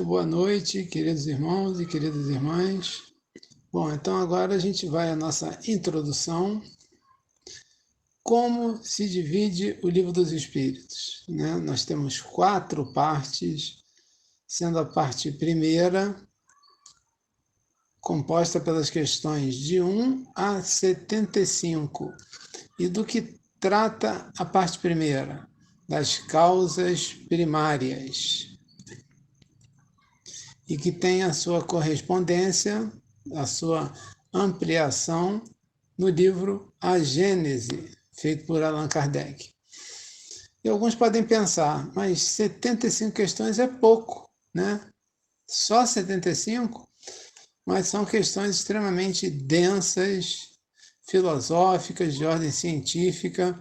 boa noite, queridos irmãos e queridas irmãs. Bom, então agora a gente vai à nossa introdução. Como se divide o Livro dos Espíritos, né? Nós temos 4 partes, sendo a parte primeira composta pelas questões de 1 a 75. E do que trata a parte primeira? Das causas primárias. E que tem a sua correspondência, a sua ampliação no livro A Gênese, feito por Allan Kardec. E alguns podem pensar, mas 75 questões é pouco, né? Só 75? Mas são questões extremamente densas, filosóficas, de ordem científica,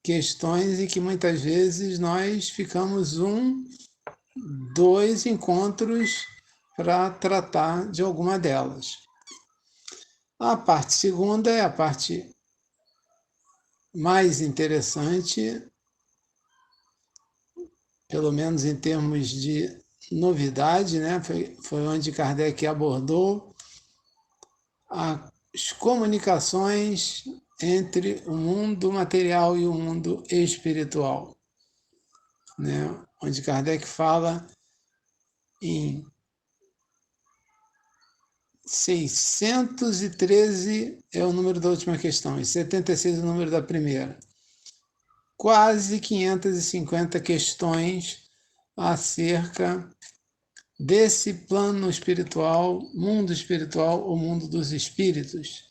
questões em que muitas vezes nós ficamos 2 encontros para tratar de alguma delas. A parte segunda é a parte mais interessante, pelo menos em termos de novidade, né? Foi onde Kardec abordou as comunicações entre o mundo material e o mundo espiritual, né? Onde Kardec fala em 613 é o número da última questão, e 76 é o número da primeira. Quase 550 questões acerca desse plano espiritual, o mundo dos espíritos,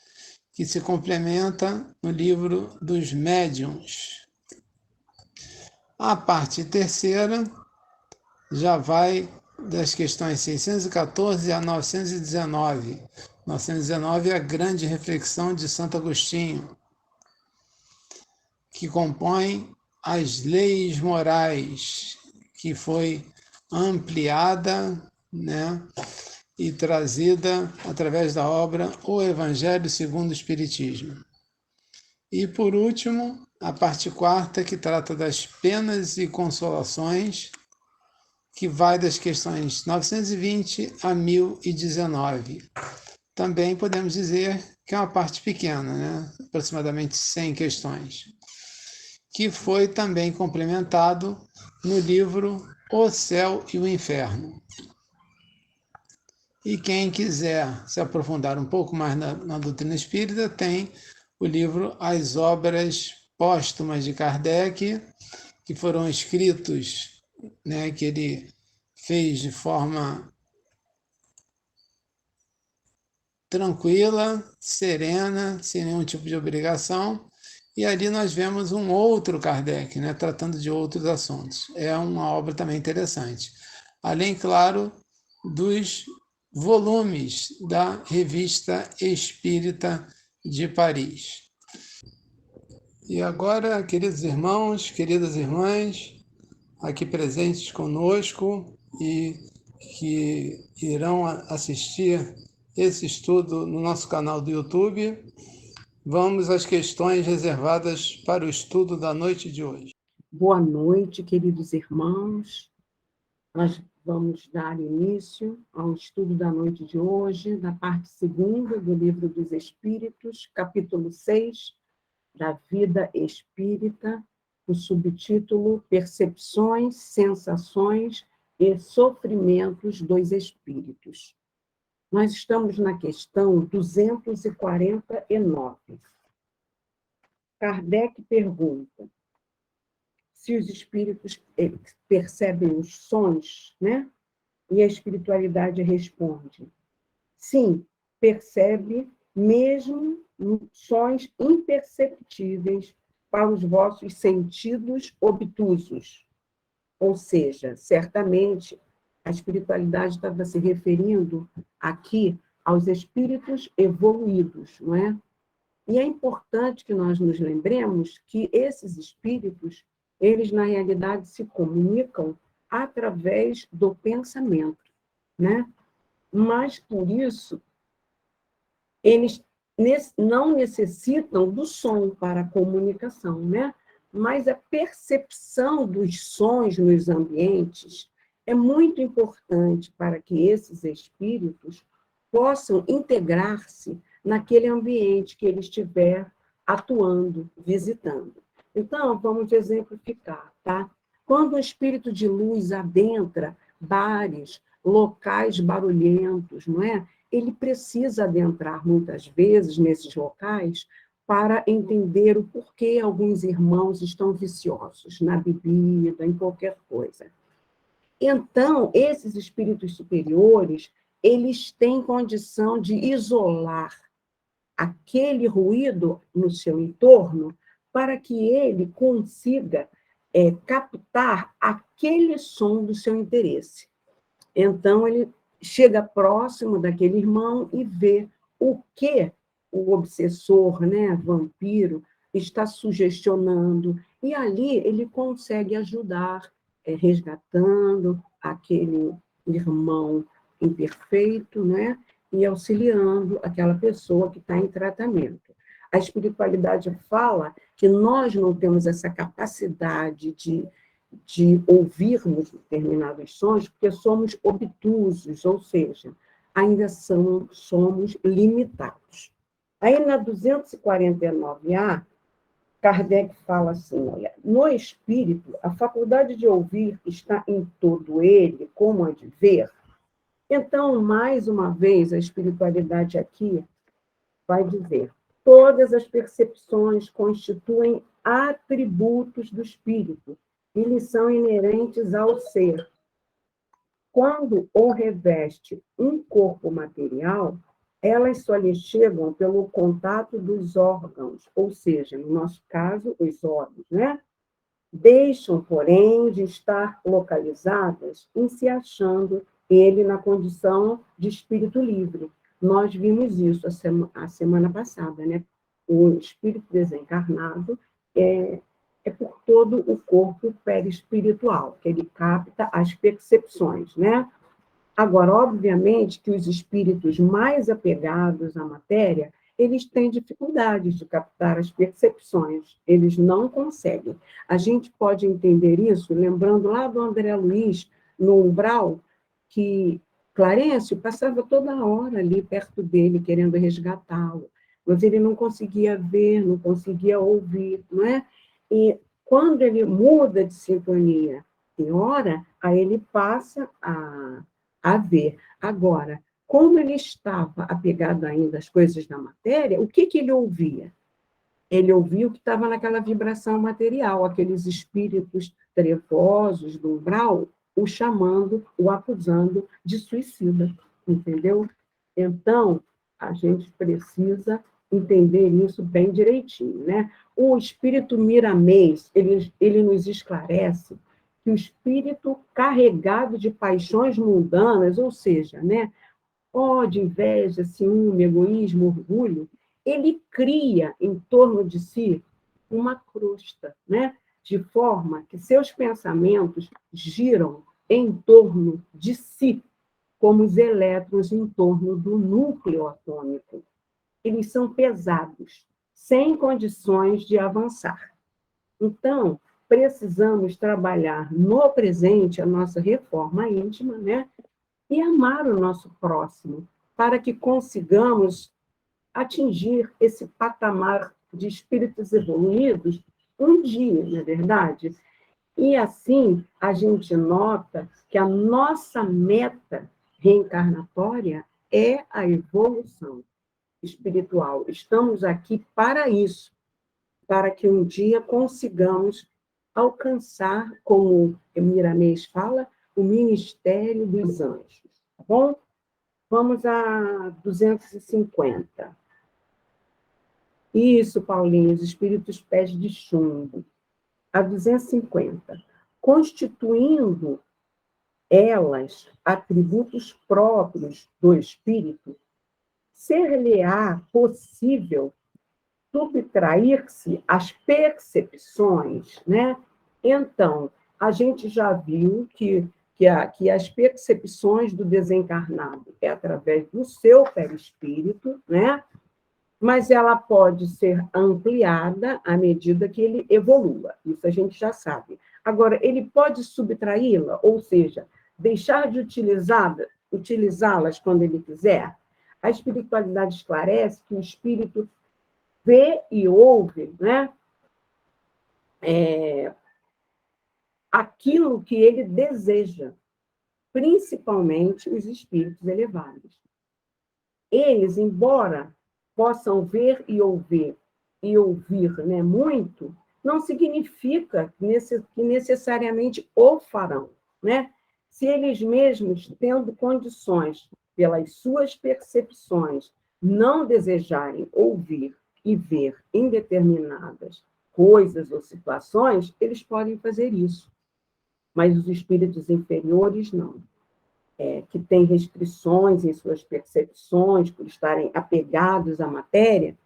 que se complementa no livro dos médiuns. A parte terceira já vai das questões 614 a 919. 919 é a grande reflexão de Santo Agostinho, que compõe as leis morais, que foi ampliada, né, e trazida através da obra O Evangelho segundo o Espiritismo. E, por último, a parte quarta, que trata das penas e consolações, que vai das questões 920 a 1019. Também podemos dizer que é uma parte pequena, né? Aproximadamente 100 questões, que foi também complementado no livro O Céu e o Inferno. E quem quiser se aprofundar um pouco mais na doutrina espírita, tem o livro As Obras Póstumas de Kardec, que foram escritos, né, que ele fez de forma tranquila, serena, sem nenhum tipo de obrigação, e ali nós vemos um outro Kardec, né, tratando de outros assuntos. É uma obra também interessante. Além, claro, dos volumes da Revista Espírita de Paris. E agora, queridos irmãos, queridas irmãs, aqui presentes conosco e que irão assistir esse estudo no nosso canal do YouTube, vamos às questões reservadas para o estudo da noite de hoje. Boa noite, queridos irmãos. Nós vamos dar início ao estudo da noite de hoje, da parte segunda do Livro dos Espíritos, capítulo 6, da vida espírita, o subtítulo Percepções, Sensações e Sofrimentos dos Espíritos. Nós estamos na questão 249. Kardec pergunta se os espíritos percebem os sons, né? E a espiritualidade responde: sim, percebe mesmo sons imperceptíveis para os vossos sentidos obtusos. Ou seja, certamente a espiritualidade estava se referindo aqui aos espíritos evoluídos, não é? E é importante que nós nos lembremos que esses espíritos, eles, na realidade, se comunicam através do pensamento, né? Mas, por isso, eles não necessitam do som para a comunicação, né? Mas a percepção dos sons nos ambientes é muito importante para que esses espíritos possam integrar-se naquele ambiente que ele estiver atuando, visitando. Então, vamos exemplificar, tá? Quando o espírito de luz adentra bares, locais barulhentos, não é? Ele precisa adentrar muitas vezes nesses locais para entender o porquê alguns irmãos estão viciosos na bebida, em qualquer coisa. Então, esses espíritos superiores, eles têm condição de isolar aquele ruído no seu entorno para que ele consiga captar aquele som do seu interesse. Então, ele chega próximo daquele irmão e vê o que o obsessor, né, vampiro, está sugestionando, e ali ele consegue ajudar, resgatando aquele irmão imperfeito, né, e auxiliando aquela pessoa que está em tratamento. A espiritualidade fala que nós não temos essa capacidade de ouvirmos determinados sons, porque somos obtusos, ou seja, ainda somos limitados. Aí, na 249A, Kardec fala assim, olha, no espírito, a faculdade de ouvir está em todo ele, como a de ver. Então, mais uma vez, a espiritualidade aqui vai dizer, todas as percepções constituem atributos do espírito, e lhes são inerentes ao ser. Quando o reveste um corpo material, elas só lhe chegam pelo contato dos órgãos, ou seja, no nosso caso, os olhos, né? Deixam, porém, de estar localizadas em se achando ele na condição de espírito livre. Nós vimos isso a semana passada, né? O espírito desencarnado é por todo o corpo perispiritual, que ele capta as percepções, né? Agora, obviamente, que os espíritos mais apegados à matéria, eles têm dificuldades de captar as percepções, eles não conseguem. A gente pode entender isso lembrando lá do André Luiz, no umbral, que Clarencio passava toda hora ali perto dele, querendo resgatá-lo, mas ele não conseguia ver, não conseguia ouvir, não é? E quando ele muda de sintonia em hora, aí ele passa a ver. Agora, como ele estava apegado ainda às coisas da matéria, o que ele ouvia? Ele ouvia o que estava naquela vibração material, aqueles espíritos trevosos do umbral, o chamando, o acusando de suicida, entendeu? Então, a gente precisa entender isso bem direitinho, né? O espírito Miramês, ele nos esclarece que o espírito carregado de paixões mundanas, ou seja, né, ódio, inveja, ciúme, egoísmo, orgulho, ele cria em torno de si uma crosta, né, de forma que seus pensamentos giram em torno de si, como os elétrons em torno do núcleo atômico. Eles são pesados, sem condições de avançar. Então, precisamos trabalhar no presente a nossa reforma íntima, né? E amar o nosso próximo, para que consigamos atingir esse patamar de espíritos evoluídos um dia, não é verdade? E assim, a gente nota que a nossa meta reencarnatória é a evolução espiritual. Estamos aqui para isso, para que um dia consigamos alcançar, como Miramês fala, o ministério dos anjos. Tá bom? Vamos a 250. Isso, Paulinho, os espíritos pés de chumbo. A 250. Constituindo elas atributos próprios do espírito, ser-lhe-á possível subtrair-se às percepções, né? Então, a gente já viu que as percepções do desencarnado é através do seu perispírito, né? Mas ela pode ser ampliada à medida que ele evolua. Isso a gente já sabe. Agora, ele pode subtraí-la, ou seja, deixar de utilizá-las quando ele quiser? A espiritualidade esclarece que o espírito vê e ouve, né, aquilo que ele deseja, principalmente os espíritos elevados. Eles, embora possam ver e ouvir, né, muito, não significa que necessariamente o farão, né? Se eles mesmos, tendo condições, pelas suas percepções, não desejarem ouvir e ver em determinadas coisas ou situações, eles podem fazer isso. Mas os espíritos inferiores, não. Que têm restrições em suas percepções, por estarem apegados à matéria,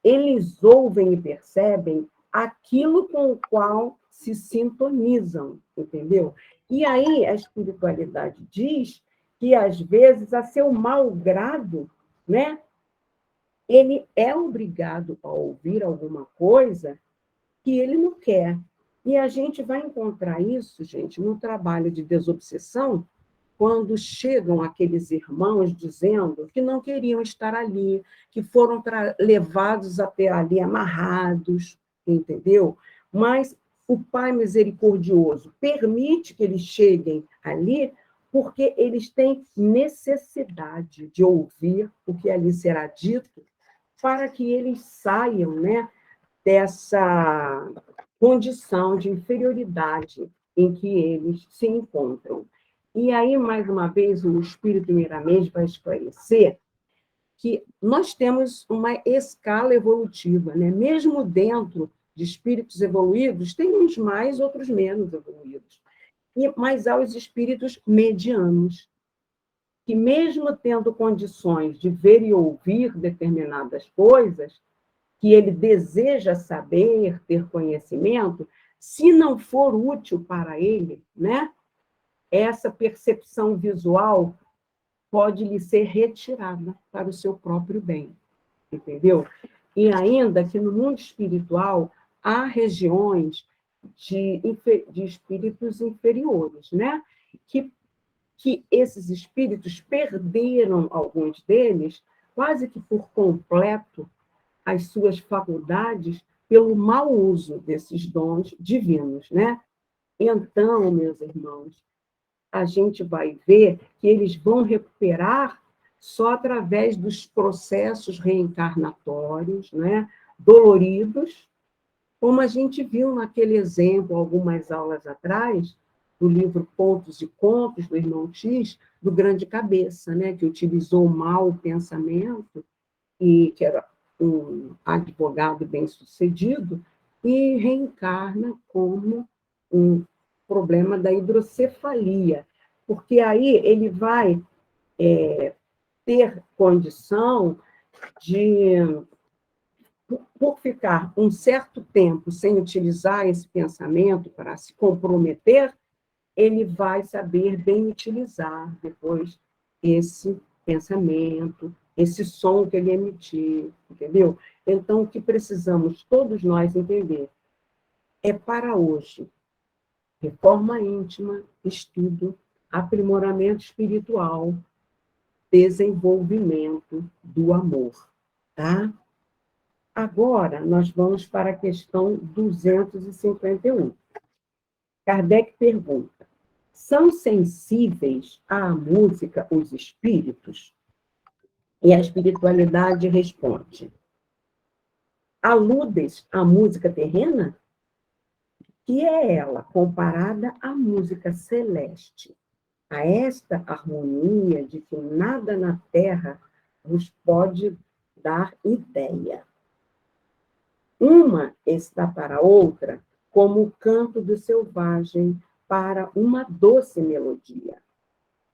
eles ouvem e percebem aquilo com o qual se sintonizam, entendeu? E aí a espiritualidade diz que, às vezes, a seu mau grado, né, ele é obrigado a ouvir alguma coisa que ele não quer. E a gente vai encontrar isso, gente, no trabalho de desobsessão, quando chegam aqueles irmãos dizendo que não queriam estar ali, que foram levados até ali amarrados, entendeu? Mas o Pai Misericordioso permite que eles cheguem ali porque eles têm necessidade de ouvir o que ali será dito para que eles saiam, né, dessa condição de inferioridade em que eles se encontram. E aí, mais uma vez, o Espírito Miramês vai esclarecer que nós temos uma escala evolutiva, né? Mesmo dentro de espíritos evoluídos, tem uns mais, outros menos evoluídos. Mas há os espíritos medianos, que mesmo tendo condições de ver e ouvir determinadas coisas, que ele deseja saber, ter conhecimento, se não for útil para ele, né, essa percepção visual pode lhe ser retirada para o seu próprio bem, entendeu? E ainda que no mundo espiritual há regiões de espíritos inferiores, né, que esses espíritos perderam, alguns deles, quase que por completo, as suas faculdades pelo mau uso desses dons divinos, né? Então, meus irmãos, a gente vai ver que eles vão recuperar só através dos processos reencarnatórios, né? Doloridos, como a gente viu naquele exemplo, algumas aulas atrás, do livro Pontos e Contos, do irmão X, do Grande Cabeça, né? Que utilizou mal o pensamento, e que era um advogado bem-sucedido, e reencarna como um problema da hidrocefalia, porque aí ele vai ter condição de, por ficar um certo tempo sem utilizar esse pensamento para se comprometer, ele vai saber bem utilizar depois esse pensamento, esse som que ele emitir, entendeu? Então, o que precisamos todos nós entender é para hoje reforma íntima, estudo, aprimoramento espiritual, desenvolvimento do amor, tá? Agora, nós vamos para a questão 251. Kardec pergunta: são sensíveis à música os espíritos? E a espiritualidade responde: aludes à música terrena? Que é ela comparada à música celeste, a esta harmonia de que nada na terra vos pode dar ideia. Uma está para a outra como o canto do selvagem para uma doce melodia.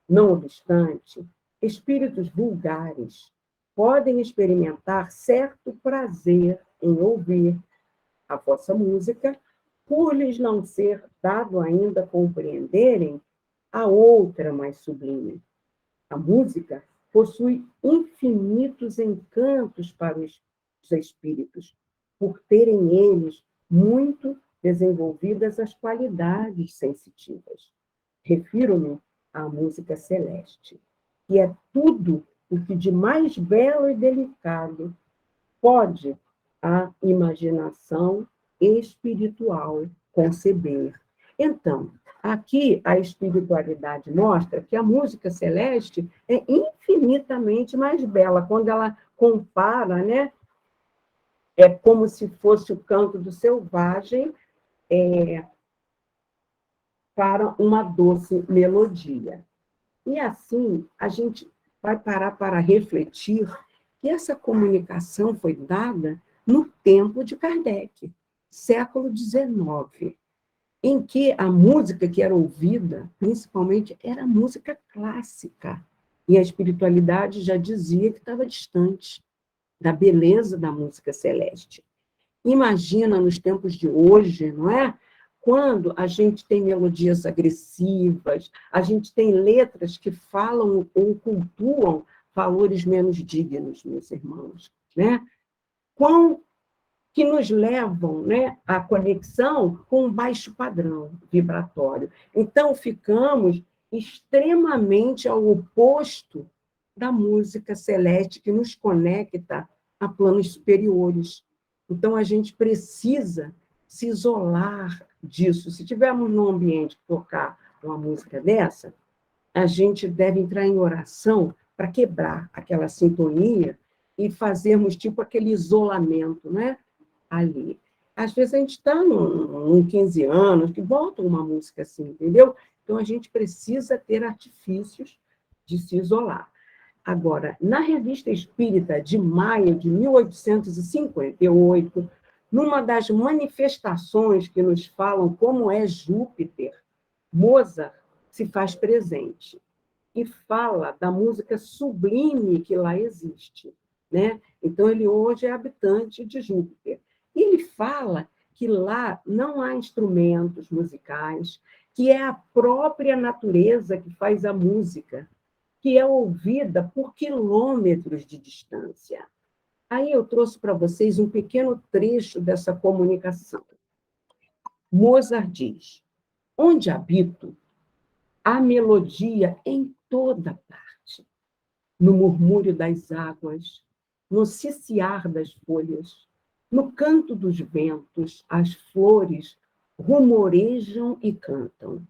Não obstante, espíritos vulgares podem experimentar certo prazer em ouvir a vossa música, por lhes não ser dado ainda compreenderem a outra mais sublime. A música possui infinitos encantos para os espíritos, por terem eles muito desenvolvidas as qualidades sensitivas. Refiro-me a música celeste, que é tudo o que de mais belo e delicado pode a imaginação espiritual conceber. Então, aqui a espiritualidade mostra que a música celeste é infinitamente mais bela. Quando ela compara, né, é como se fosse o canto do selvagem para uma doce melodia. E assim, a gente vai parar para refletir que essa comunicação foi dada no tempo de Kardec, século XIX, em que a música que era ouvida, principalmente, era música clássica. E a espiritualidade já dizia que estava distante da beleza da música celeste. Imagina nos tempos de hoje, não é? Quando a gente tem melodias agressivas, a gente tem letras que falam ou cultuam valores menos dignos, meus irmãos, né? Que nos levam, né, à conexão com um baixo padrão vibratório. Então, ficamos extremamente ao oposto da música celeste que nos conecta a planos superiores. Então, a gente precisa se isolar disso. Se tivermos num ambiente que tocar uma música dessa, a gente deve entrar em oração para quebrar aquela sintonia e fazermos tipo aquele isolamento, né? Ali. Às vezes a gente está num 15 anos, que volta uma música assim, entendeu? Então a gente precisa ter artifícios de se isolar. Agora, na Revista Espírita de maio de 1858, numa das manifestações que nos falam como é Júpiter, Mozart se faz presente e fala da música sublime que lá existe, né? Então, ele hoje é habitante de Júpiter. E ele fala que lá não há instrumentos musicais, que é a própria natureza que faz a música, que é ouvida por quilômetros de distância. Aí eu trouxe para vocês um pequeno trecho dessa comunicação. Mozart diz: onde habito, há melodia em toda parte, no murmúrio das águas, no ciciar das folhas, no canto dos ventos, as flores rumorejam e cantam.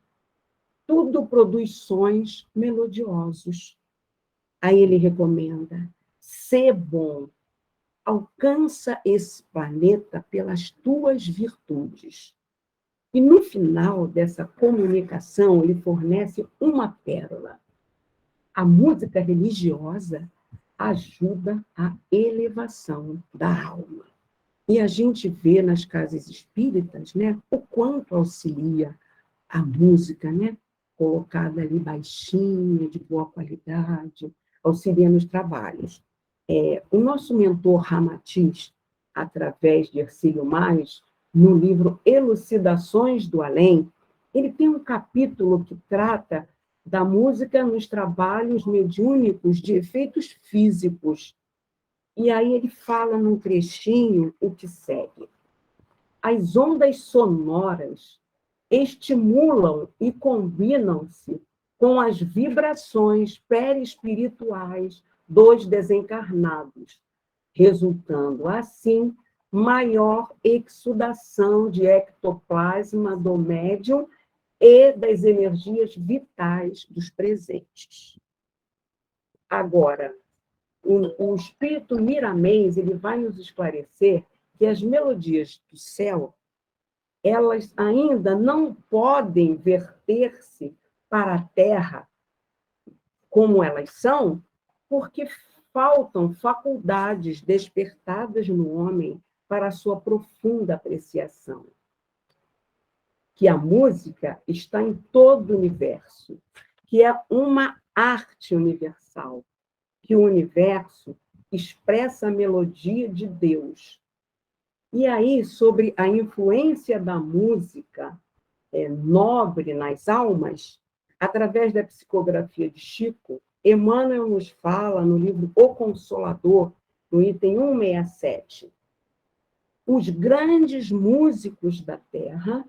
Tudo produz sons melodiosos. Aí ele recomenda: sê bom, alcança esse planeta pelas tuas virtudes. E no final dessa comunicação, ele fornece uma pérola. A música religiosa ajuda a elevação da alma. E a gente vê nas casas espíritas, né, o quanto auxilia a música, né, colocada ali baixinha, de boa qualidade, auxilia nos trabalhos. O nosso mentor Ramatiz, através de Hercílio Mais, no livro Elucidações do Além, ele tem um capítulo que trata da música nos trabalhos mediúnicos de efeitos físicos. E aí ele fala num trechinho o que segue. As ondas sonoras estimulam e combinam-se com as vibrações perispirituais dos desencarnados, resultando, assim, maior exudação de ectoplasma do médium e das energias vitais dos presentes. Agora, o espírito Miramês, ele vai nos esclarecer que as melodias do céu, elas ainda não podem verter-se para a terra como elas são, porque faltam faculdades despertadas no homem para a sua profunda apreciação. Que a música está em todo o universo, que é uma arte universal, que o universo expressa a melodia de Deus. E aí, sobre a influência da música nobre nas almas, através da psicografia de Chico, Emmanuel nos fala no livro O Consolador, no item 167. Os grandes músicos da Terra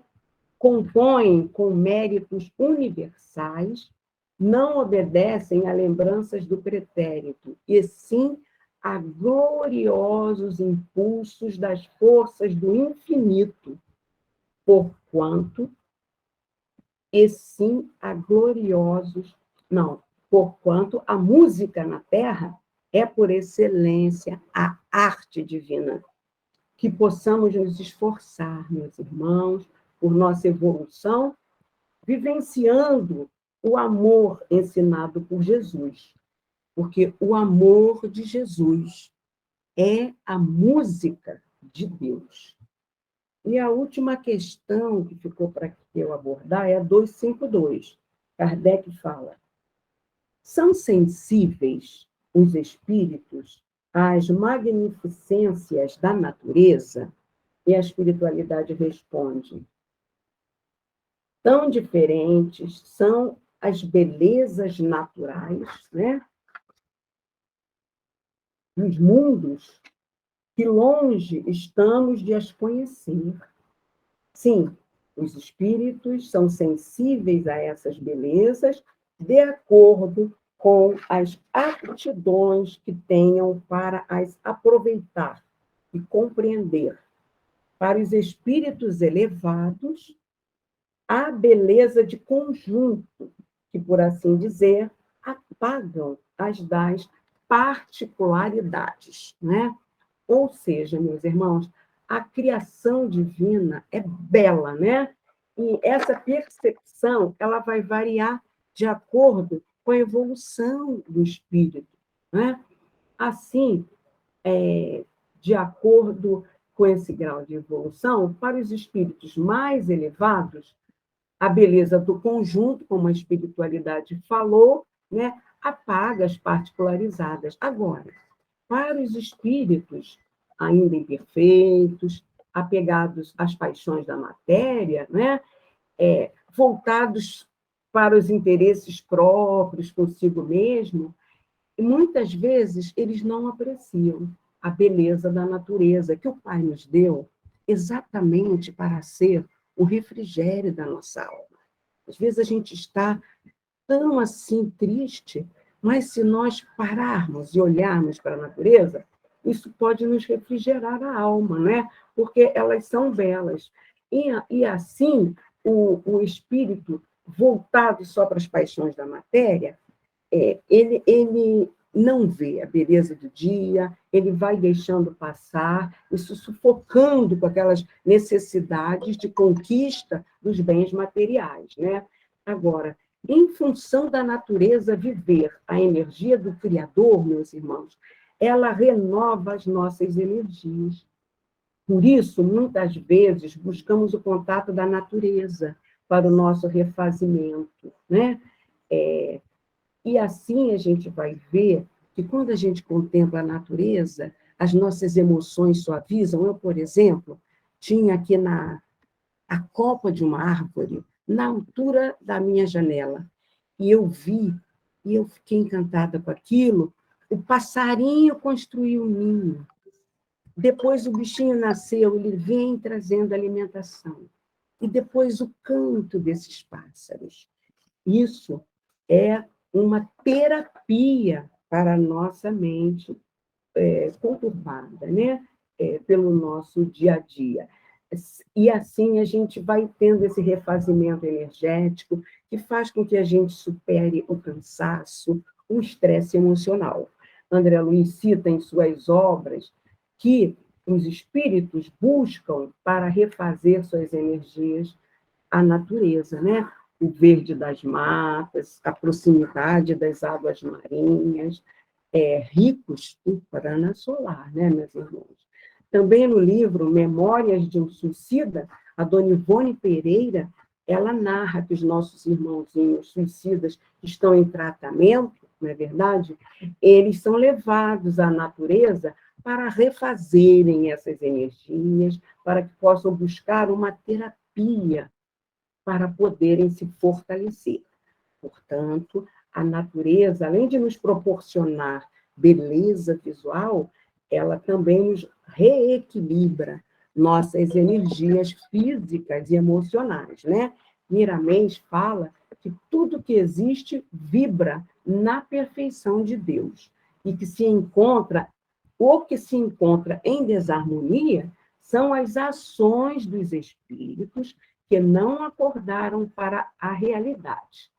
compõem com méritos universais não obedecem a lembranças do pretérito, e sim a gloriosos impulsos das forças do infinito, porquanto, e sim a gloriosos, não, porquanto a música na Terra é, por excelência, a arte divina. Que possamos nos esforçar, meus irmãos, por nossa evolução, vivenciando o amor ensinado por Jesus, porque o amor de Jesus é a música de Deus. E a última questão que ficou para eu abordar é a 252. Kardec fala: são sensíveis os espíritos às magnificências da natureza? E a espiritualidade responde: tão diferentes são as belezas naturais, né, dos mundos, que longe estamos de as conhecer. Sim, os espíritos são sensíveis a essas belezas de acordo com as aptidões que tenham para as aproveitar e compreender. Para os espíritos elevados, há beleza de conjunto, que, por assim dizer, apagam as das particularidades, né? Ou seja, meus irmãos, a criação divina é bela, né? E essa percepção, ela vai variar de acordo com a evolução do espírito, né? Assim, de acordo com esse grau de evolução, para os espíritos mais elevados, a beleza do conjunto, como a espiritualidade falou, né, apaga as particularizadas. Agora, para os espíritos ainda imperfeitos, apegados às paixões da matéria, né, voltados para os interesses próprios consigo mesmo, e muitas vezes eles não apreciam a beleza da natureza que o Pai nos deu exatamente para ser o refrigério da nossa alma. Às vezes a gente está tão assim triste, mas se nós pararmos e olharmos para a natureza, isso pode nos refrigerar a alma, né? Porque elas são belas. E assim, o espírito voltado só para as paixões da matéria, ele não vê a beleza do dia, ele vai deixando passar, isso sufocando com aquelas necessidades de conquista dos bens materiais, né? Agora, em função da natureza viver a energia do Criador, meus irmãos, ela renova as nossas energias. Por isso, muitas vezes, buscamos o contato da natureza para o nosso refazimento, né? E assim a gente vai ver que quando a gente contempla a natureza, as nossas emoções suavizam. Eu, por exemplo, tinha aqui a copa de uma árvore na altura da minha janela. E eu vi, e eu fiquei encantada com aquilo. O passarinho construiu um ninho. Depois o bichinho nasceu, ele vem trazendo alimentação. E depois o canto desses pássaros. Isso é uma terapia para a nossa mente conturbada, né? Pelo nosso dia a dia. E assim a gente vai tendo esse refazimento energético que faz com que a gente supere o cansaço, o estresse emocional. André Luiz cita em suas obras que os espíritos buscam para refazer suas energias a natureza, né? O verde das matas, a proximidade das águas marinhas, ricos em prana solar, né, meus irmãos? Também no livro Memórias de um Suicida, a dona Ivone Pereira, ela narra que os nossos irmãozinhos suicidas que estão em tratamento, não é verdade? Eles são levados à natureza para refazerem essas energias, para que possam buscar uma terapia para poderem se fortalecer. Portanto, a natureza, além de nos proporcionar beleza visual, ela também nos reequilibra nossas energias físicas e emocionais, né? Miramês fala que tudo que existe vibra na perfeição de Deus, e que se encontra, o que se encontra em desarmonia são as ações dos espíritos que não acordaram para a realidade.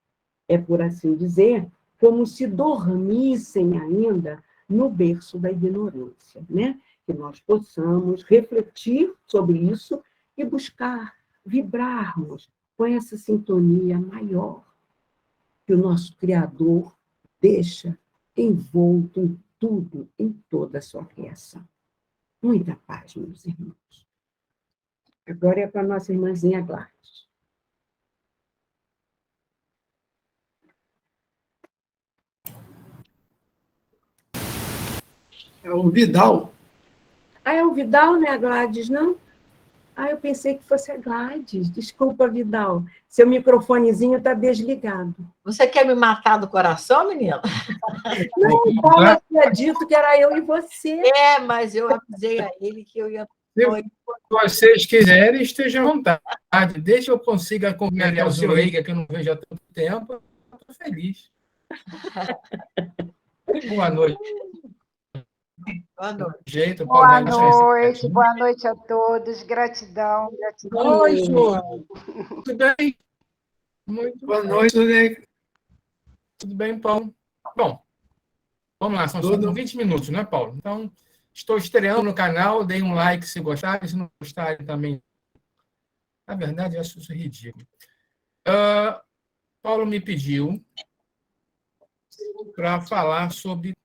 É, por assim dizer, como se dormissem ainda no berço da ignorância, né? Que nós possamos refletir sobre isso e buscar vibrarmos com essa sintonia maior que o nosso Criador deixa envolto em tudo, em toda a sua criação. Muita paz, meus irmãos. Agora é para a nossa irmãzinha Gladys. É o Vidal. Ah, é o Vidal, né, a Gladys, não? Ah, eu pensei que fosse a Gladys. Desculpa, Vidal. Seu microfonezinho está desligado. Você quer me matar do coração, menina? Não, o Paulo tinha dito que era eu e você. É, mas eu avisei a ele que eu ia... Se vocês quiserem, estejam à vontade. Desde que eu consiga cumprimentar o senhor Eiga, que eu não vejo há tanto tempo, eu estou feliz. Boa noite. Boa noite. Jeito, Boa noite a todos. Gratidão, gratidão. Oi, senhor. Tudo bem? Muito boa noite, né? Tudo bem, Paulo? Bom, vamos lá, são 20 minutos, né, Paulo? Então, estou estreando no canal, deem um like se gostarem, se não gostarem também. Na verdade, eu acho isso ridículo. Paulo me pediu para falar sobre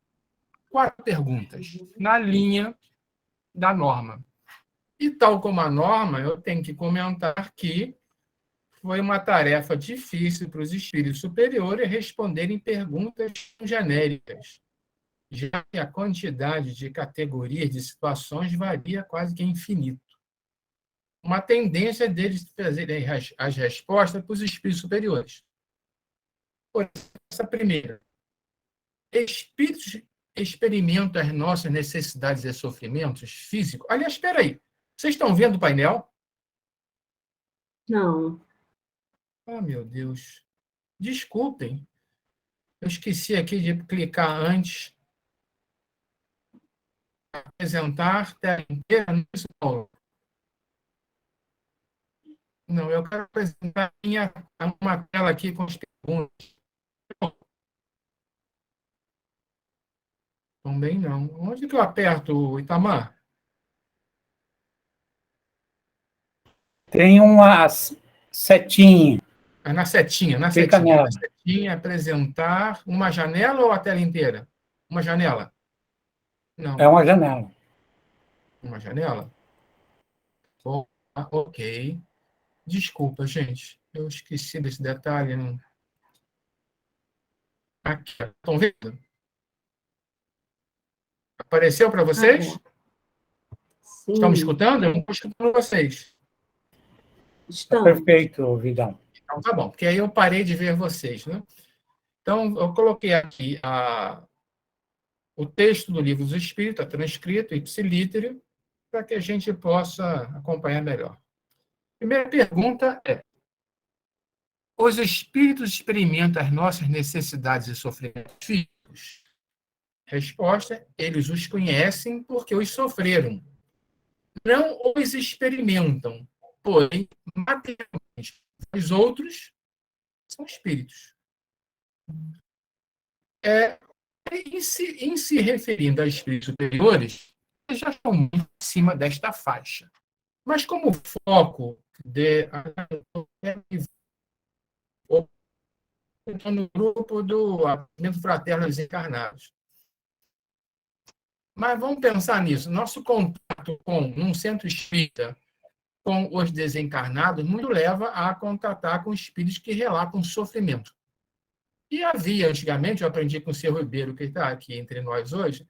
4 perguntas, na linha da norma. E, tal como a norma, eu tenho que comentar que foi uma tarefa difícil para os espíritos superiores responderem perguntas genéricas, já que a quantidade de categorias de situações varia quase que infinito. Uma tendência deles trazerem as respostas para os espíritos superiores. Por essa primeira, espíritos experimentam as nossas necessidades e sofrimentos físicos? Aliás, espera aí, vocês estão vendo o painel? Não. Ah, meu Deus. Desculpem. Eu esqueci aqui de clicar antes. Apresentar tela inteira. Não, eu quero apresentar uma tela aqui com as perguntas. Também não. Onde que eu aperto, Itamar? Tem uma setinha. Na setinha, na Clica setinha. nela. Na setinha, apresentar uma janela ou a tela inteira? Uma janela? Não. É uma janela. Uma janela? Ok. Desculpa, gente. Eu esqueci desse detalhe. Não. Aqui, estão vendo? Apareceu para vocês? Sim. Estão me escutando? Eu não estou escutando vocês. Estamos. Perfeito, Vidal. Então, tá bom, porque aí eu parei de ver vocês, né? Então, eu coloquei aqui o texto do Livro dos Espíritos, transcrito, ipsilítere, para que a gente possa acompanhar melhor. Primeira pergunta é: os espíritos experimentam as nossas necessidades e sofrimentos físicos? Resposta: eles os conhecem porque os sofreram. Não os experimentam, porém, materialmente. Os outros são espíritos. Em se referindo a espíritos superiores, eles já estão muito acima desta faixa. Mas como foco no grupo do Movimento Fraterno dos Encarnados. Mas vamos pensar nisso. Nosso contato num centro espírita com os desencarnados muito leva a contatar com espíritos que relatam sofrimento. E havia, antigamente, eu aprendi com o seu Ribeiro, que está aqui entre nós hoje,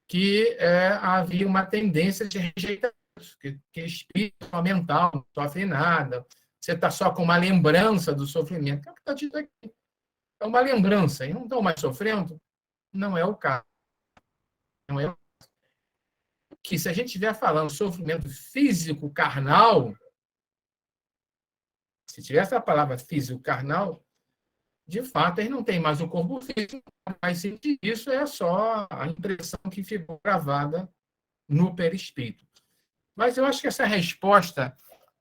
que havia uma tendência de rejeitar isso, que espírito mental não sofre nada, você está só com uma lembrança do sofrimento. É o que está dito aqui. É uma lembrança, e não estão mais sofrendo? Não é o caso. Não é o caso. Que se a gente estiver falando sofrimento físico, carnal, se tiver essa palavra físico, carnal, de fato, ele não tem mais o corpo físico, mas isso é só a impressão que ficou gravada no perispírito. Mas eu acho que essa resposta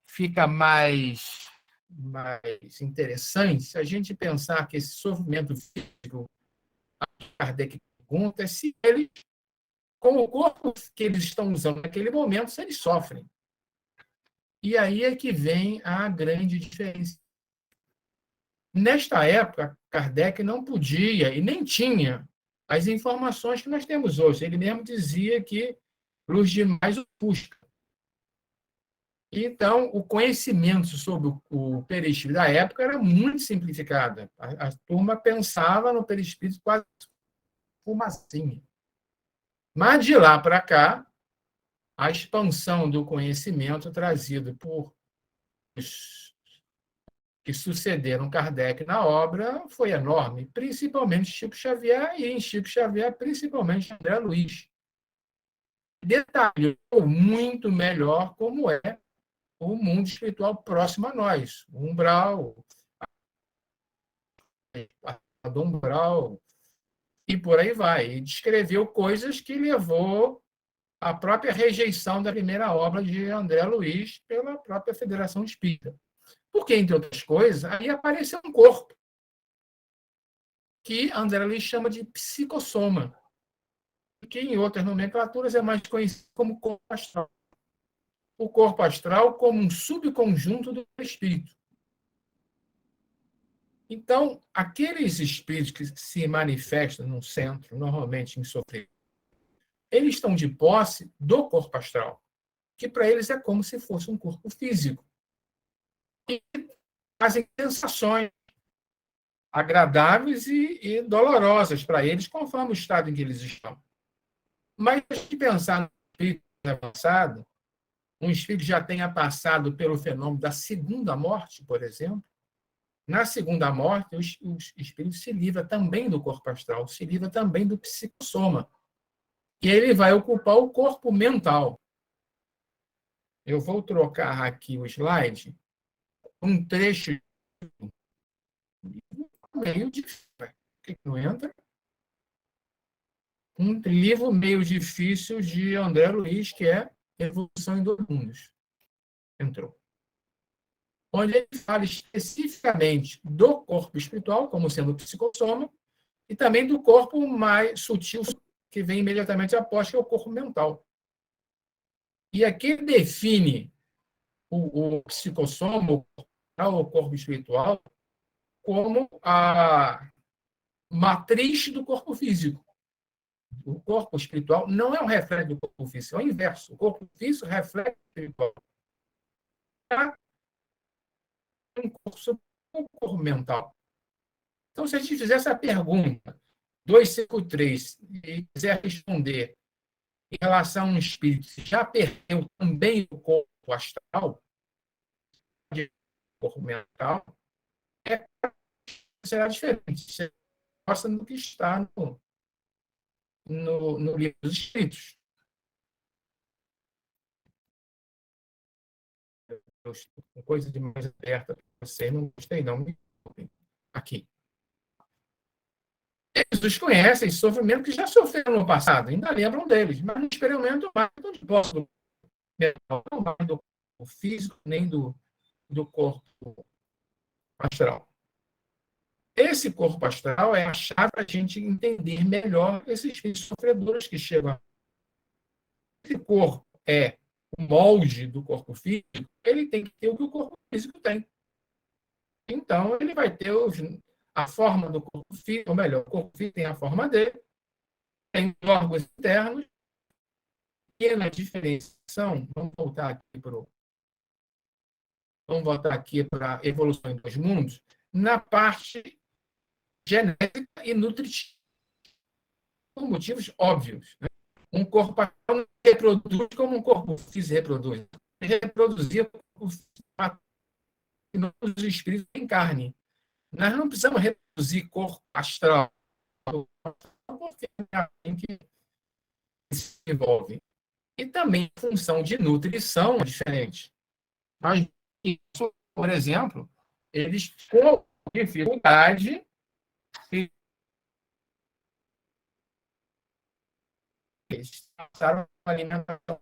fica mais interessante se a gente pensar que esse sofrimento físico, Kardec pergunta, é se ele, com o corpo que eles estão usando naquele momento, se eles sofrem. E aí é que vem a grande diferença. Nesta época, Kardec não podia e nem tinha as informações que nós temos hoje. Ele mesmo dizia que luz demais ofusca. Então, o conhecimento sobre o perispírito da época era muito simplificado. A turma pensava no perispírito quase fumacinha. Mas de lá para cá, a expansão do conhecimento trazido por os que sucederam Kardec na obra foi enorme, principalmente Chico Xavier, e em Chico Xavier, principalmente André Luiz. Detalhou muito melhor como é o mundo espiritual próximo a nós, o umbral, a do umbral, e por aí vai. E descreveu coisas que levou à própria rejeição da primeira obra de André Luiz pela própria Federação Espírita. Porque, entre outras coisas, aí apareceu um corpo que André Luiz chama de psicossoma, que em outras nomenclaturas é mais conhecido como corpo astral. O corpo astral como um subconjunto do espírito. Então, aqueles espíritos que se manifestam no centro, normalmente em sofrimento, eles estão de posse do corpo astral, que para eles é como se fosse um corpo físico. E fazem sensações agradáveis e dolorosas para eles, conforme o estado em que eles estão. Mas se pensar no espírito avançado, um espírito que já tenha passado pelo fenômeno da segunda morte, por exemplo, na segunda morte, o espírito se livra também do corpo astral, se livra também do psicossoma. E ele vai ocupar o corpo mental. Eu vou trocar aqui o slide, um trecho meio difícil. Que não entra? Um livro meio difícil de André Luiz, que é Evolução em Dois Mundos. Entrou. Onde ele fala especificamente do corpo espiritual, como sendo o psicossoma, e também do corpo mais sutil, que vem imediatamente após, que é o corpo mental. E aqui ele define o psicossoma, o corpo espiritual, como a matriz do corpo físico. O corpo espiritual não é um reflexo do corpo físico, é o inverso. O corpo físico reflete o espiritual. Um corpo mental. Então, se a gente fizer essa pergunta, 253, e quiser responder em relação a um espírito que já perdeu também o corpo astral, o corpo mental, será diferente. Você gosta do que está no livro dos Espíritos. Eu estou com coisa de mais aberta para você, não gostei, não. Aqui. Eles os conhecem, sofrimento que já sofreram no passado, ainda lembram deles, mas não experimentam mais do corpo mental, não mais do corpo físico, nem do corpo astral. Esse corpo astral é a chave para a gente entender melhor esses espíritos sofredores que chegam. Esse corpo é o molde do corpo físico, ele tem que ter o que o corpo físico tem. Então, ele vai ter a forma do corpo físico, ou melhor, o corpo físico tem a forma dele, tem órgãos internos, e na diferenciação, vamos voltar aqui para a evolução em dois mundos, na parte genética e nutritiva, por motivos óbvios. Né? Um corpo astral não reproduz como um corpo físico reproduz. Ele reproduzia os espíritos em carne. Nós não precisamos reproduzir corpo astral, porque é assim que se envolve. E também a função de nutrição é diferente. Mas isso, por exemplo, eles com dificuldade eles passaram a alimentação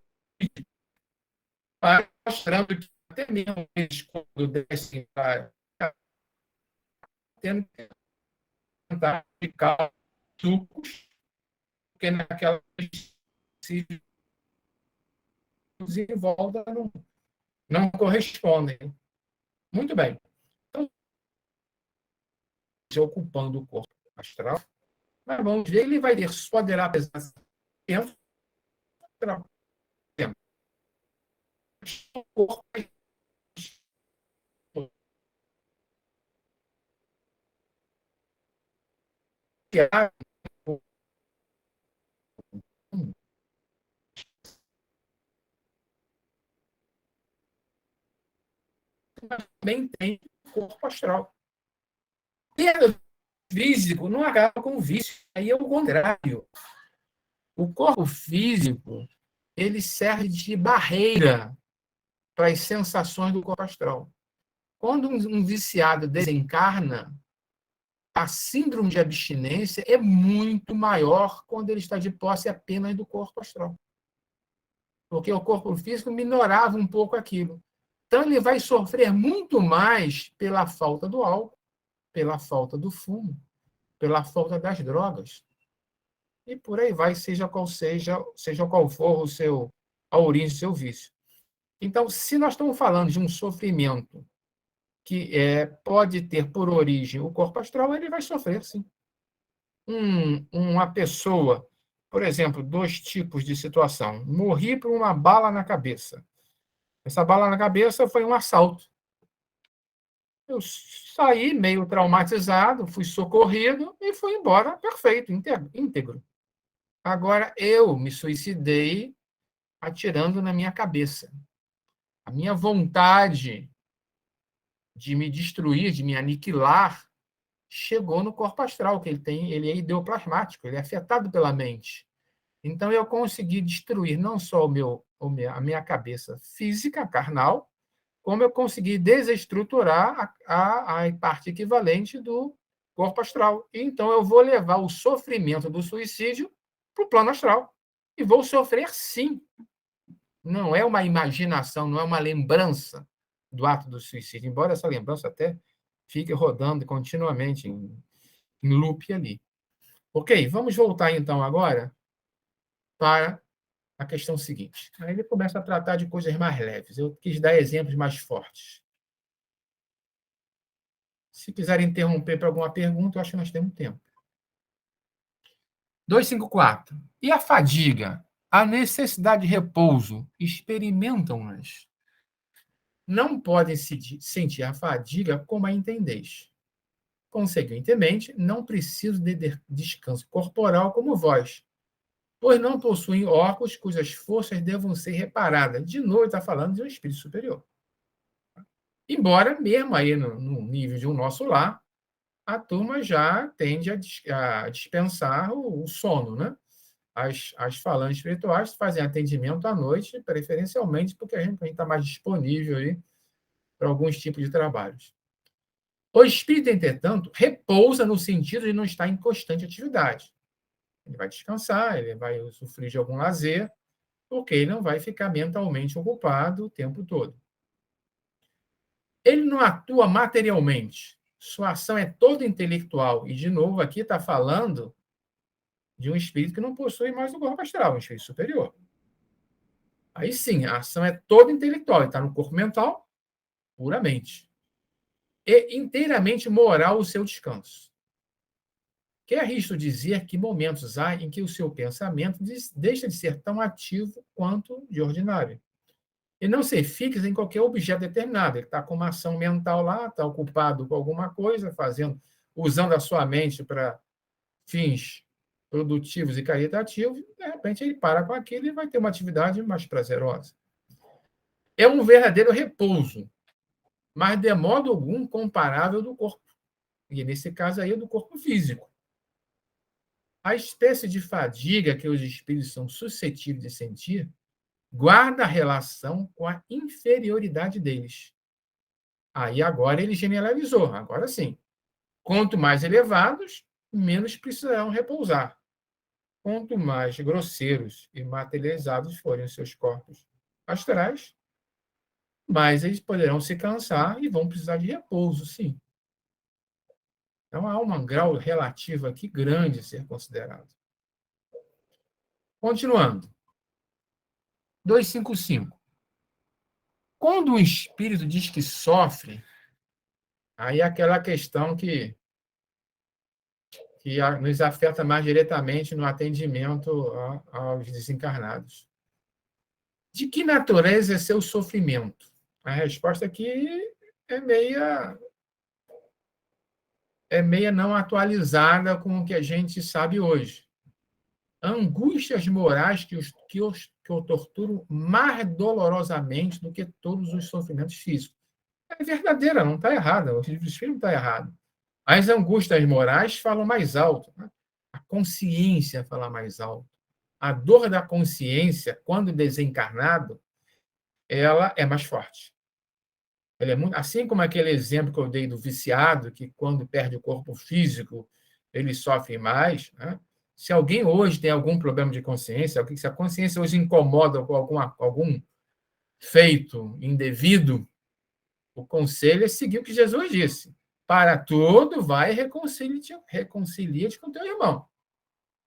mostrando que até mesmo eles, quando descem para tentar aplicar sucos, porque naquela se em volta não correspondem. Muito bem. Então, ocupando o corpo astral, mas vamos ver, ele vai ter, poderá pesar tempo, o corpo também tem corpo astral. E o físico não acaba com o vício, aí é o contrário. O corpo físico, ele serve de barreira para as sensações do corpo astral. Quando um viciado desencarna, a síndrome de abstinência é muito maior quando ele está de posse apenas do corpo astral. Porque o corpo físico minorava um pouco aquilo. Então, ele vai sofrer muito mais pela falta do álcool, pela falta do fumo, pela falta das drogas. E por aí vai, seja qual for a origem do seu vício. Então, se nós estamos falando de um sofrimento que pode ter por origem o corpo astral, ele vai sofrer, sim. Uma pessoa, por exemplo, 2 tipos de situação. Morri por uma bala na cabeça. Essa bala na cabeça foi um assalto. Eu saí meio traumatizado, fui socorrido e fui embora perfeito, íntegro. Agora, eu me suicidei atirando na minha cabeça. A minha vontade de me destruir, de me aniquilar, chegou no corpo astral, que ele é ideoplasmático, ele é afetado pela mente. Então, eu consegui destruir não só a minha cabeça física, carnal, como eu consegui desestruturar a parte equivalente do corpo astral. Então, eu vou levar o sofrimento do suicídio para o plano astral. E vou sofrer, sim. Não é uma imaginação, não é uma lembrança do ato do suicídio, embora essa lembrança até fique rodando continuamente em loop ali. Ok, vamos voltar então agora para a questão seguinte. Aí ele começa a tratar de coisas mais leves. Eu quis dar exemplos mais fortes. Se quiserem interromper para alguma pergunta, eu acho que nós temos tempo. 254. E a fadiga? A necessidade de repouso? Experimentam-nas? Não podem sentir a fadiga como a entendeis. Consequentemente, não preciso de descanso corporal como vós, pois não possuem órgãos cujas forças devam ser reparadas. De novo, está falando de um espírito superior. Embora, mesmo aí no nível de um nosso lar, a turma já tende a dispensar o sono, né? As falantes espirituais fazem atendimento à noite, preferencialmente porque a gente está mais disponível aí para alguns tipos de trabalhos. O espírito, entretanto, repousa no sentido de não estar em constante atividade. Ele vai descansar, ele vai usufruir de algum lazer, porque ele não vai ficar mentalmente ocupado o tempo todo. Ele não atua materialmente. Sua ação é toda intelectual. E, de novo, aqui está falando de um espírito que não possui mais o corpo astral, um espírito superior. Aí sim, a ação é toda intelectual. Ele está no corpo mental, puramente. E inteiramente moral o seu descanso. Que arrisco dizer que momentos há em que o seu pensamento deixa de ser tão ativo quanto de ordinário. E não se fixa em qualquer objeto determinado. Ele está com uma ação mental lá, está ocupado com alguma coisa, usando a sua mente para fins produtivos e caritativos, e, de repente, ele para com aquilo e vai ter uma atividade mais prazerosa. É um verdadeiro repouso, mas de modo algum comparável do corpo. E, nesse caso aí, do corpo físico. A espécie de fadiga que os espíritos são suscetíveis de sentir guarda relação com a inferioridade deles. Aí agora ele generalizou, agora sim. Quanto mais elevados, menos precisarão repousar. quanto mais grosseros e materializados forem os seus corpos astrais, mais eles poderão se cansar e vão precisar de repouso, sim. Então, há um grau relativo aqui grande a ser considerado. Continuando. 255. Quando o espírito diz que sofre, aí é aquela questão que nos afeta mais diretamente no atendimento aos desencarnados. De que natureza é seu sofrimento? A resposta aqui é meia não atualizada com o que a gente sabe hoje. Angústias morais que o torturam mais dolorosamente do que todos os sofrimentos físicos. É verdadeira, não está errada. O espírito não está errado. As angústias morais falam mais alto. Né? A consciência fala mais alto. A dor da consciência, quando desencarnado, ela é mais forte. Ela é muito, assim como aquele exemplo que eu dei do viciado, que quando perde o corpo físico, ele sofre mais. Né? Se alguém hoje tem algum problema de consciência, se a consciência hoje incomoda com algum feito indevido, o conselho é seguir o que Jesus disse. Para tudo, vai e reconcilia-te com teu irmão.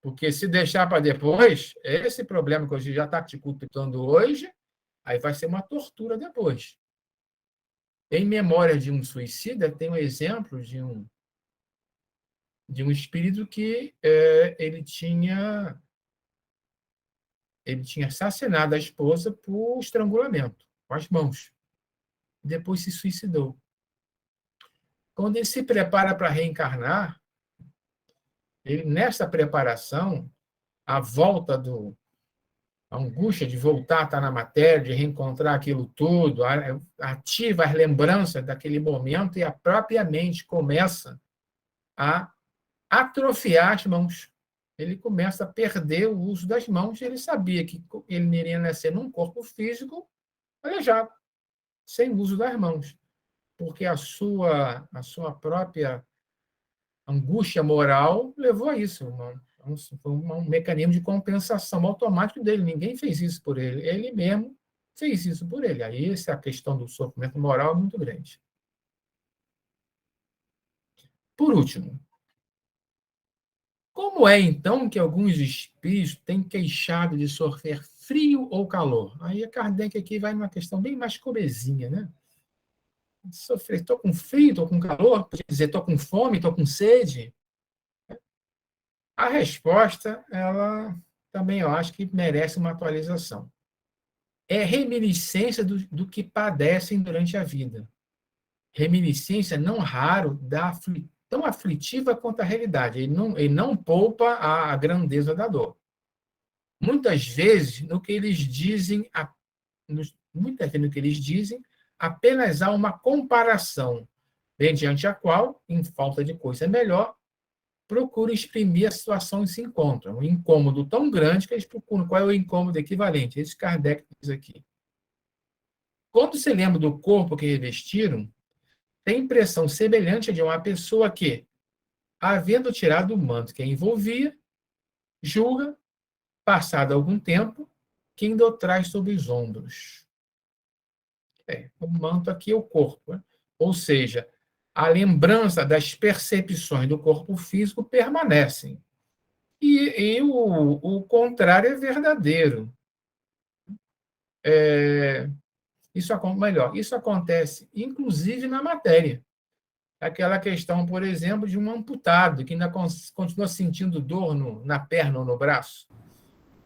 Porque se deixar para depois, esse problema que você já está te culpando hoje, aí vai ser uma tortura depois. Em memória de um suicida, tem um exemplo de um espírito que ele tinha assassinado a esposa por estrangulamento, com as mãos. Depois se suicidou. Quando ele se prepara para reencarnar, nessa preparação, a volta a angústia de voltar a estar na matéria, de reencontrar aquilo tudo, ativa as lembranças daquele momento e a própria mente começa a atrofiar as mãos. Ele começa a perder o uso das mãos. Ele sabia que ele iria nascer num corpo físico aleijado, sem uso das mãos, porque a sua própria angústia moral levou a isso. Foi um mecanismo de compensação automático dele. Ninguém fez isso por ele. Ele mesmo fez isso por ele. Aí essa questão do sofrimento moral é muito grande. Por último, como é, então, que alguns espíritos têm queixado de sofrer frio ou calor? Aí a Kardec aqui vai numa questão bem mais cobezinha, né? Sofrer, estou com frio, estou com calor, pode dizer, estou com fome, estou com sede. A resposta, ela também eu acho que merece uma atualização. É reminiscência do que padecem durante a vida. Reminiscência, não raro, tão aflitiva quanto a realidade. Ele não poupa a grandeza da dor. Muitas vezes, no que eles dizem, apenas há uma comparação, mediante a qual, em falta de coisa melhor, procura exprimir a situação em que se encontra. Um incômodo tão grande que eles procuram qual é o incômodo equivalente. Esse Kardec diz aqui. Quando se lembra do corpo que revestiram, tem impressão semelhante a de uma pessoa que, havendo tirado o manto que a envolvia, julga, passado algum tempo, que ainda o traz sobre os ombros. O manto aqui é o corpo. Né? Ou seja, a lembrança das percepções do corpo físico permanecem. E o contrário é verdadeiro. Isso acontece, inclusive, na matéria. Aquela questão, por exemplo, de um amputado, que ainda continua sentindo dor na perna ou no braço.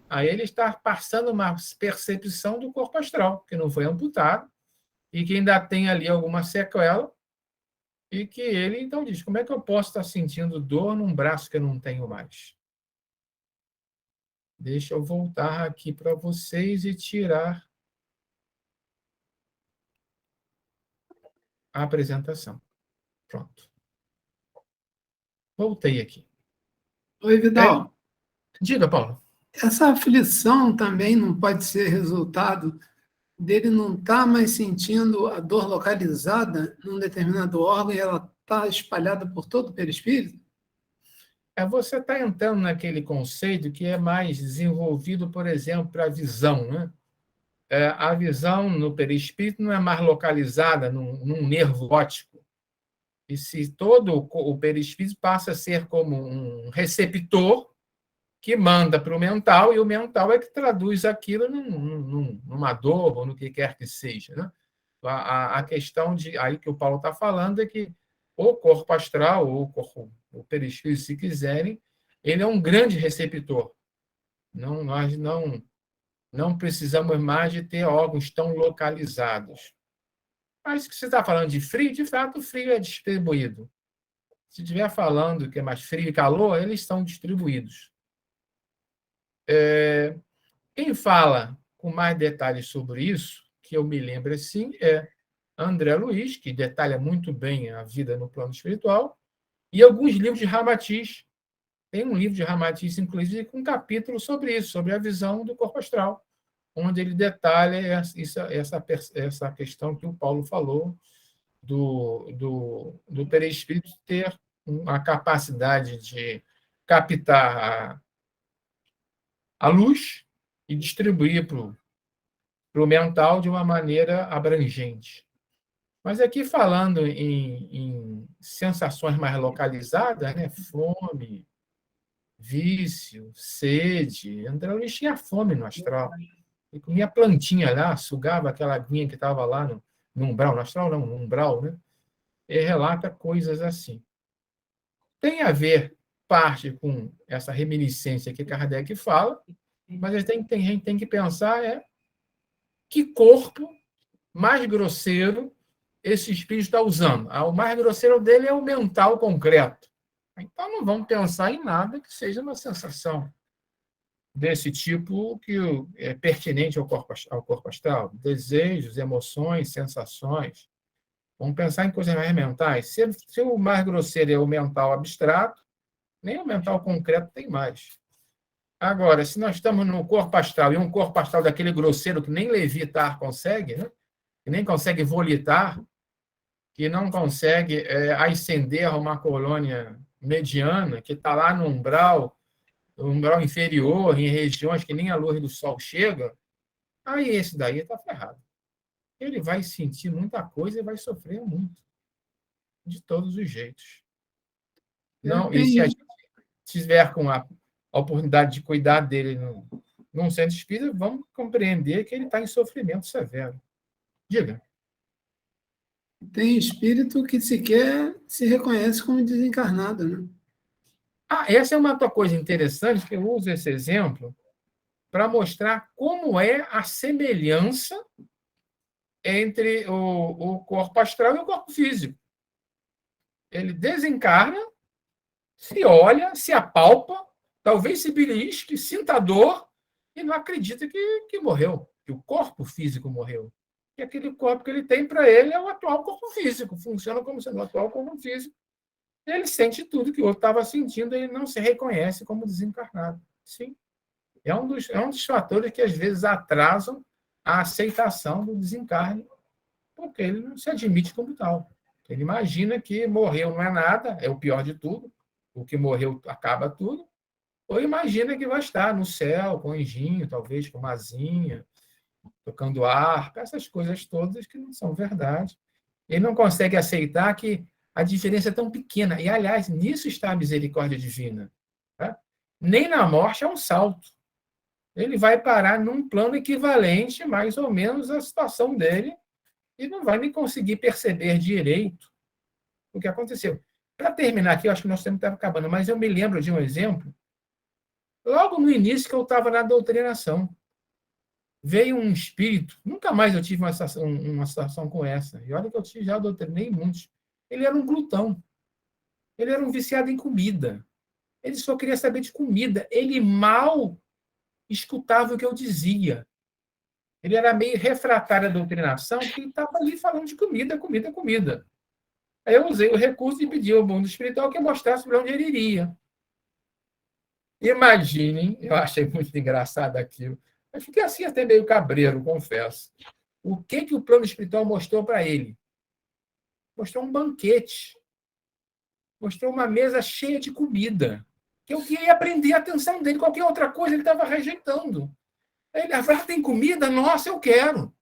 Aí ele está passando uma percepção do corpo astral, que não foi amputado, e que ainda tem ali alguma sequela, e que ele, então, diz, como é que eu posso estar sentindo dor num braço que eu não tenho mais? Deixa eu voltar aqui para vocês e tirar a apresentação. Pronto. Voltei aqui. Oi, Vidal. Diga, Paulo. Essa aflição também não pode ser resultado dele não estar mais sentindo a dor localizada num determinado órgão e ela está espalhada por todo o perispírito? você está entrando naquele conceito que é mais desenvolvido, por exemplo, para a visão, né? A visão no perispírito não é mais localizada num nervo óptico. E se todo o perispírito passa a ser como um receptor que manda para o mental, e o mental é que traduz aquilo numa dor ou no que quer que seja, né? A questão aí que o Paulo está falando é que o corpo astral, ou o perispírito, se quiserem, ele é um grande receptor. Nós não precisamos mais de ter órgãos tão localizados. Mas se você está falando de frio, de fato, o frio é distribuído. Se estiver falando que é mais frio e calor, eles são distribuídos. Quem fala com mais detalhes sobre isso, que eu me lembro assim, é André Luiz, que detalha muito bem a vida no plano espiritual, e alguns livros de Ramatiz. Tem um livro de Ramatiz, inclusive, com um capítulo sobre isso, sobre a visão do corpo astral, onde ele detalha essa questão que o Paulo falou do perispírito ter uma capacidade de captar a luz e distribuir para o mental de uma maneira abrangente. Mas aqui, falando em sensações mais localizadas, né? Fome, vício, sede. André Luiz tinha fome no astral. Ele comia plantinha lá, sugava aquela aguinha que estava lá no umbral. No astral não, no umbral, né? Ele relata coisas assim. Tem a ver, parte, com essa reminiscência que Kardec fala, mas a gente tem que pensar que corpo mais grosseiro esse espírito está usando. O mais grosseiro dele é o mental concreto. Então, não vamos pensar em nada que seja uma sensação desse tipo que é pertinente ao corpo astral. Desejos, emoções, sensações. Vamos pensar em coisas mais mentais. Se o mais grosseiro é o mental abstrato, nem o mental concreto tem mais. Agora, se nós estamos no corpo astral, e um corpo astral daquele grosseiro que nem levitar consegue, né? Que nem consegue volitar, que não consegue ascender a uma colônia mediana, que está lá no umbral inferior, em regiões que nem a luz do sol chega, aí esse daí está ferrado. Ele vai sentir muita coisa e vai sofrer muito, de todos os jeitos. Não, e se a gente tiver com a oportunidade de cuidar dele num centro espírita, vamos compreender que ele está em sofrimento severo. Diga. Tem espírito que sequer se reconhece como desencarnado, né? Essa é uma outra coisa interessante, que eu uso esse exemplo para mostrar como é a semelhança entre o corpo astral e o corpo físico. Ele desencarna, se olha, se apalpa, talvez se belisque, sinta dor e não acredita que morreu, que o corpo físico morreu. E aquele corpo que ele tem, para ele, é o atual corpo físico, funciona como sendo o atual corpo físico. Ele sente tudo que o outro estava sentindo, ele não se reconhece como desencarnado. Sim. É um dos fatores que, às vezes, atrasam a aceitação do desencarne, porque ele não se admite como tal. Ele imagina que morreu não é nada, é o pior de tudo, o que morreu acaba tudo, ou imagina que vai estar no céu, com anjinho, talvez com uma asinha, tocando harpa, essas coisas todas que não são verdade. Ele não consegue aceitar que a diferença é tão pequena. E, aliás, nisso está a misericórdia divina. Tá? Nem na morte é um salto. Ele vai parar num plano equivalente, mais ou menos, à situação dele, e não vai nem conseguir perceber direito o que aconteceu. Para terminar aqui, eu acho que nós estamos acabando, mas eu me lembro de um exemplo. Logo no início que eu estava na doutrinação, veio um espírito, nunca mais eu tive uma situação com essa, e olha que eu já doutrinei muitos. Ele era um glutão, ele era um viciado em comida, ele só queria saber de comida, ele mal escutava o que eu dizia. Ele era meio refratário à doutrinação, porque estava ali falando de comida, comida, comida. Aí eu usei o recurso e pedi ao mundo espiritual que mostrasse para onde ele iria. Imaginem, eu achei muito engraçado aquilo. Eu fiquei assim até meio cabreiro, confesso. O que o plano espiritual mostrou para ele? Mostrou um banquete. Mostrou uma mesa cheia de comida. que eu queria prender a atenção dele. Qualquer outra coisa ele estava rejeitando. Ele falou, tem comida? Nossa, eu quero.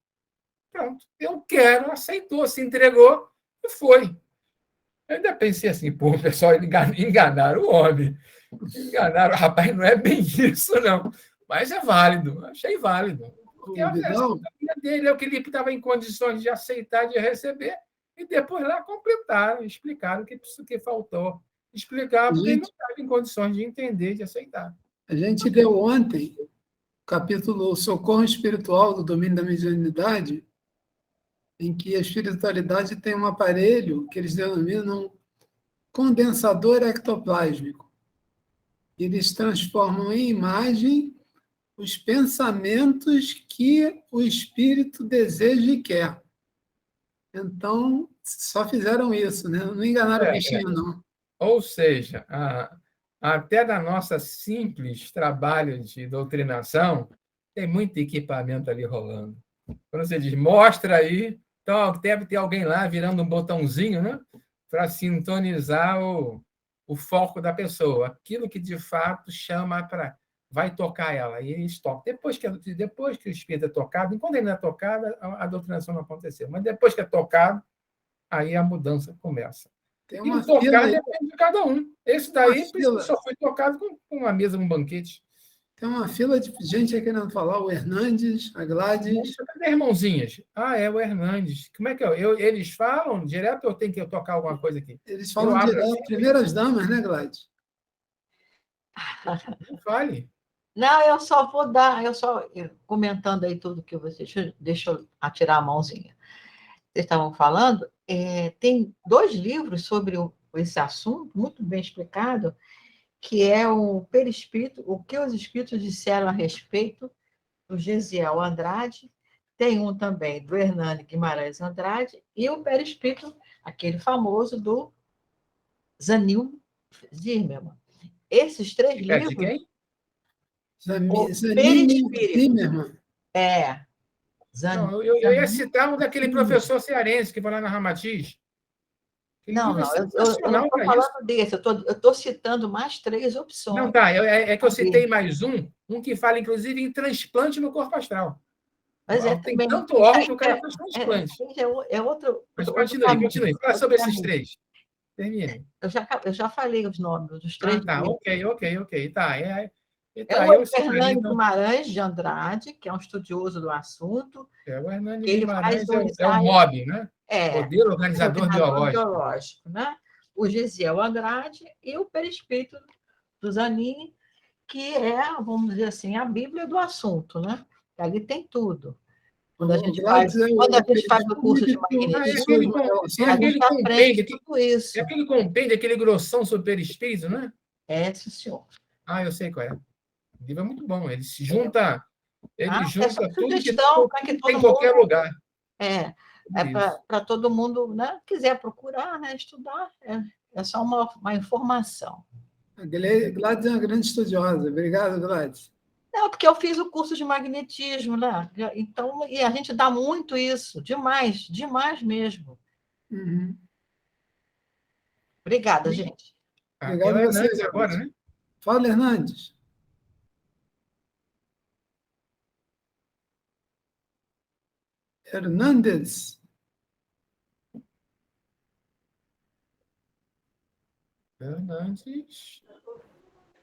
Pronto, eu quero, aceitou, se entregou e foi. Eu ainda pensei assim, pô, o pessoal enganaram o homem. Enganaram, rapaz, não é bem isso, não. Mas é válido, achei válido. Porque a Vidal, vida dele é o que ele estava em condições de aceitar, de receber, e depois lá completaram, explicaram o que faltou. Explicar, porque ele não estava em condições de entender, de aceitar. a gente leu ontem o capítulo Socorro Espiritual do Domínio da Mediunidade, em que a espiritualidade tem um aparelho que eles denominam condensador ectoplásmico. Eles transformam em imagem os pensamentos que o espírito deseja e quer. Então, só fizeram isso, né? Não enganaram o bichinho, não. Ou seja, até da nossa simples trabalho de doutrinação, tem muito equipamento ali rolando. Quando você diz, mostra aí, então deve ter alguém lá virando um botãozinho, né? Para sintonizar o foco da pessoa, aquilo que de fato chama para. Vai tocar ela, e eles tocam. Depois que o espírito é tocado, enquanto ele não é tocado, a doutrinação não aconteceu. Mas depois que é tocado, aí a mudança começa. Tem E uma o tocar fila aí, depende de cada um. Esse daí só foi tocado com uma mesa, um banquete. tem uma fila de gente aí querendo falar, o Hernandes, a Gladys. Cadê irmãozinhas? É o Hernandes. Como é que é? Eles falam direto ou eu tenho que tocar alguma coisa aqui? Eles falam direto, assim, primeiras damas, né, Gladys? Fale. Não, eu só vou dar, comentando aí tudo que vocês. Deixa eu atirar a mãozinha. Vocês estavam falando, tem 2 livros sobre esse assunto, muito bem explicado, que é o Perispírito, o que os espíritos disseram a respeito, do Gesiel Andrade, tem um também do Hernani Guimarães Andrade, e o Perispírito, aquele famoso do Zanil Zimmermann. Esses 3 livros... De quem? Zanini Zimmermann. Não, eu ia citar um daquele professor cearense que vai lá na Ramatiz. Não, eu não estou falando desse, eu estou citando mais 3 opções. Não, tá, é que eu citei mais um que fala, inclusive, em transplante no corpo astral. Mas tem tanto órgão que o cara faz transplante. É outro. Mas continue. Fala sobre esses 3. Termine. Eu já falei os nomes dos 3. Tá, ok. Tá, o Hernani Guimarães de Andrade, que é um estudioso do assunto. O Hernani Guimarães é o MOB, né? Poder Organizador Biológico. Né? O Gesiel Andrade e o Perispírito do Zanini, que é, vamos dizer assim, a Bíblia do assunto, né? Ali tem tudo. Quando a gente faz o curso de magnetismo, a gente aprende tudo isso. É aquele compêndio, aquele grossão sobre perispírito, né? Sim, senhor. Eu sei qual é. O livro é muito bom. Ele se junta, junta tudo que tem em qualquer lugar. Para todo mundo, né, quiser procurar, né, estudar. É só uma informação. A Gladys é uma grande estudiosa. Obrigado, Gladys. Não, porque eu fiz o curso de magnetismo, né? Então, e a gente dá muito isso, demais mesmo. Uhum. Obrigada, gente. Obrigado a vocês agora, né? Fala, Hernandes. Hernandes.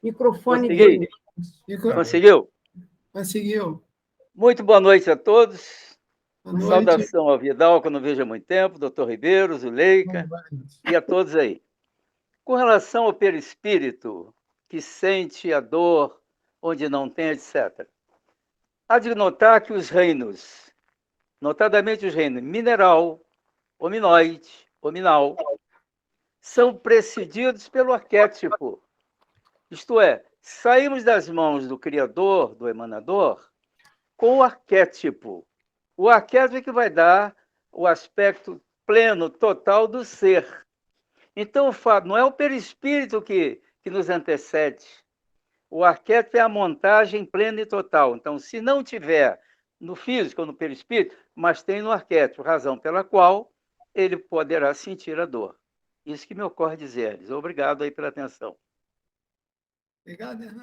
Microfone. Conseguiu? Muito boa noite a todos. Saudação ao Vidal, que eu não vejo há muito tempo, doutor Ribeiro, Zuleika, e a todos aí. Com relação ao perispírito, que sente a dor onde não tem, etc. Há de notar que os reinos, notadamente os reinos mineral, hominoide, hominal, são precedidos pelo arquétipo. Isto é, saímos das mãos do Criador, do Emanador, com o arquétipo. O arquétipo é que vai dar o aspecto pleno, total do ser. Então, o fato não é o perispírito que nos antecede. O arquétipo é a montagem plena e total. Então, se não tiver no físico ou no perispírito, mas tem no arquétipo, razão pela qual ele poderá sentir a dor. Isso que me ocorre dizer-lhes. Obrigado aí pela atenção. Obrigado, Hernani.